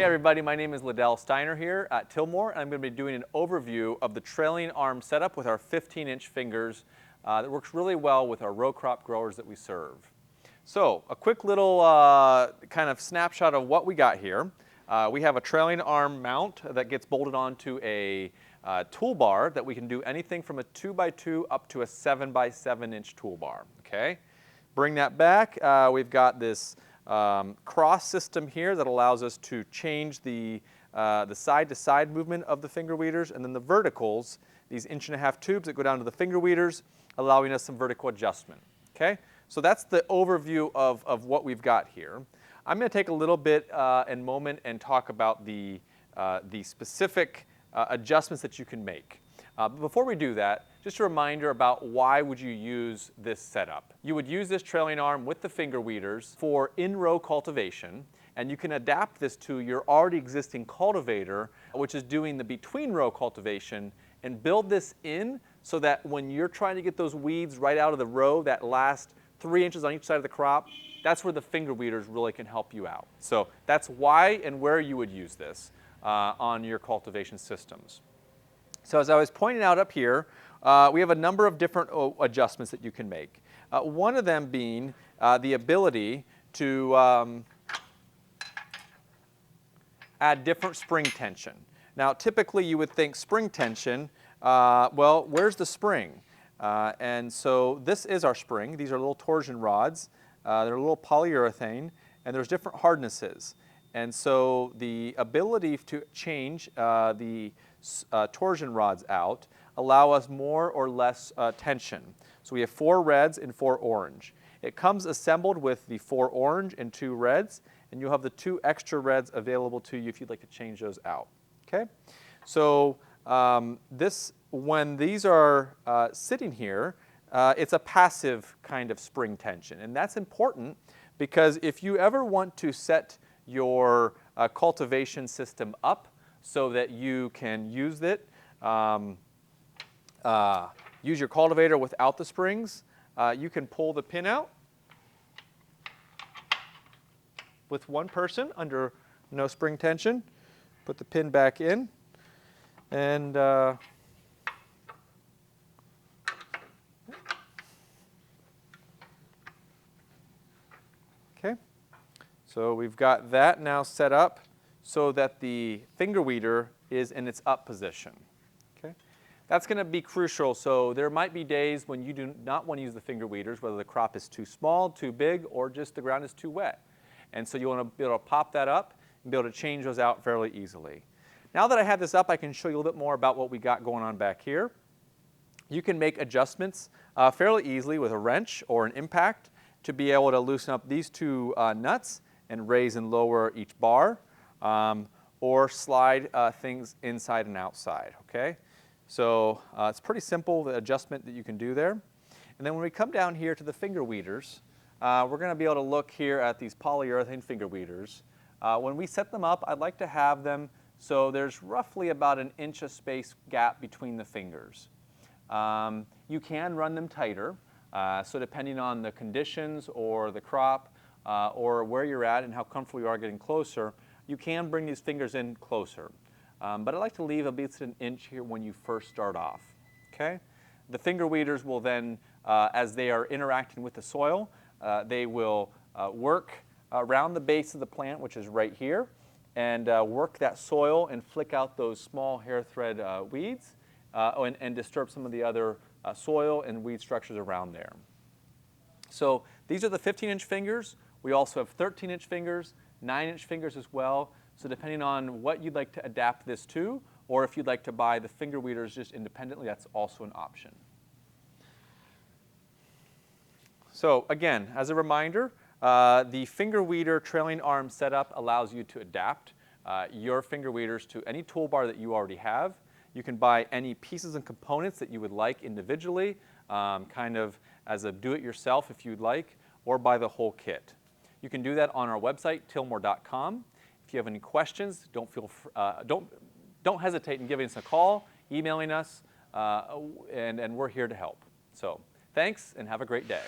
Hey everybody, my name is Liddell Steiner here at Tilmor, and I'm going to be doing an overview of the trailing arm setup with our 15-inch fingers that works really well with our row crop growers that we serve. So a quick little kind of snapshot of what we got here. We have a trailing arm mount that gets bolted onto a toolbar that we can do anything from a 2x2 up to a 7x7-inch toolbar. Okay, bring that back. We've got this cross system here that allows us to change the side-to-side movement of the finger weeders, and then the verticals, these 1.5-inch tubes that go down to the finger weeders, allowing us some vertical adjustment. Okay, so that's the overview of what we've got here. I'm going to take a little bit in a moment and talk about the specific adjustments that you can make. But before we do that, just a reminder about why would you use this setup. You would use this trailing arm with the finger weeders for in-row cultivation, and you can adapt this to your already existing cultivator, which is doing the between-row cultivation, and build this in so that when you're trying to get those weeds right out of the row, that last 3 inches on each side of the crop, that's where the finger weeders really can help you out. So that's why and where you would use this on your cultivation systems. So as I was pointing out up here, we have a number of different adjustments that you can make. One of them being the ability to add different spring tension. Now typically you would think spring tension, well, where's the spring? And so this is our spring. These are little torsion rods. They're a little polyurethane, and there's different hardnesses. And so the ability to change the torsion rods out allow us more or less tension. So we have 4 reds and 4 orange. It comes assembled with the 4 orange and 2 reds, and you'll have the 2 extra reds available to you if you'd like to change those out. Okay? So when these are sitting here, it's a passive kind of spring tension, and that's important because if you ever want to set your cultivation system up so that you can use it, use your cultivator without the springs, you can pull the pin out with one person under no spring tension, put the pin back in, and okay. So we've got that now set up so that the finger weeder is in its up position. Okay? That's going to be crucial. So there might be days when you do not want to use the finger weeders, whether the crop is too small, too big, or just the ground is too wet. And so you want to be able to pop that up and be able to change those out fairly easily. Now that I have this up, I can show you a little bit more about what we got going on back here. You can make adjustments fairly easily with a wrench or an impact to be able to loosen up these 2 nuts and raise and lower each bar, or slide things inside and outside. Okay? So it's pretty simple, the adjustment that you can do there. And then when we come down here to the finger weeders, we're going to be able to look here at these polyurethane finger weeders. When we set them up, I'd like to have them so there's roughly about 1 inch of space gap between the fingers. You can run them tighter, so depending on the conditions or the crop or where you're at and how comfortable you are getting closer, you can bring these fingers in closer. But I like to leave at least 1 inch here when you first start off. Okay? The finger weeders will then, as they are interacting with the soil, they will work around the base of the plant, which is right here, and work that soil and flick out those small hair thread weeds and disturb some of the other soil and weed structures around there. So these are the 15-inch fingers. We also have 13-inch fingers, 9-inch fingers as well. So depending on what you'd like to adapt this to, or if you'd like to buy the finger weeders just independently, that's also an option. So again, as a reminder, the finger weeder trailing arm setup allows you to adapt your finger weeders to any toolbar that you already have. You can buy any pieces and components that you would like individually, kind of as a do-it-yourself if you'd like, or buy the whole kit. You can do that on our website, tilmor.com. If you have any questions, don't hesitate in giving us a call, emailing us, and we're here to help. So thanks, and have a great day.